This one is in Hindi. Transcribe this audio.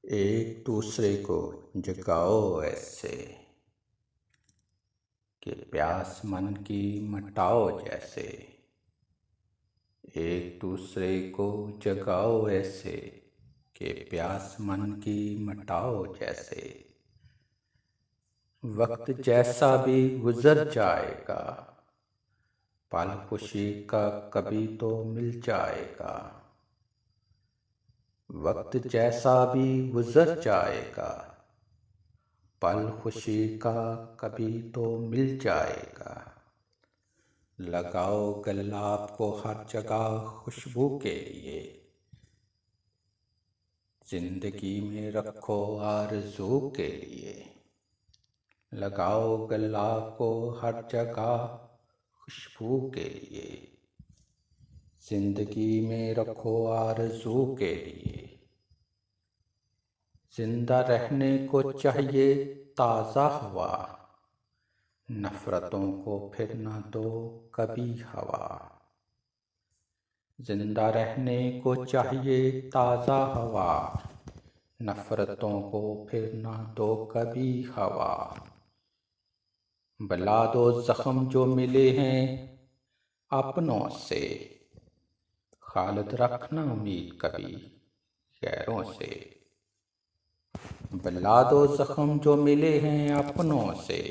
एक दूसरे को जगाओ ऐसे कि प्यास मन की मिटाओ जैसे। एक दूसरे को जगाओ ऐसे कि प्यास मन की मिटाओ जैसे। वक्त जैसा भी गुजर जाएगा, पल खुशी का कभी तो मिल जाएगा। वक्त जैसा भी गुजर जाएगा, पल खुशी का कभी तो मिल जाएगा। लगाओ गुलाब को हर जगह खुशबू के लिए, जिंदगी में रखो आरज़ू के लिए। लगाओ गुलाब को हर जगह खुशबू के लिए, जिंदगी में रखो आरज़ू के लिए। जिंदा रहने को चाहिए ताज़ा हवा, नफ़रतों को फिर न दो कभी हवा। जिंदा रहने को चाहिए ताज़ा हवा, नफ़रतों को फिर न दो कभी हवा। बुला दो ज़ख्म जो मिले हैं अपनों से, खालिद रखना उम्मीद कभी गैरों से। बुला दो ज़ख्म जो मिले हैं अपनों से,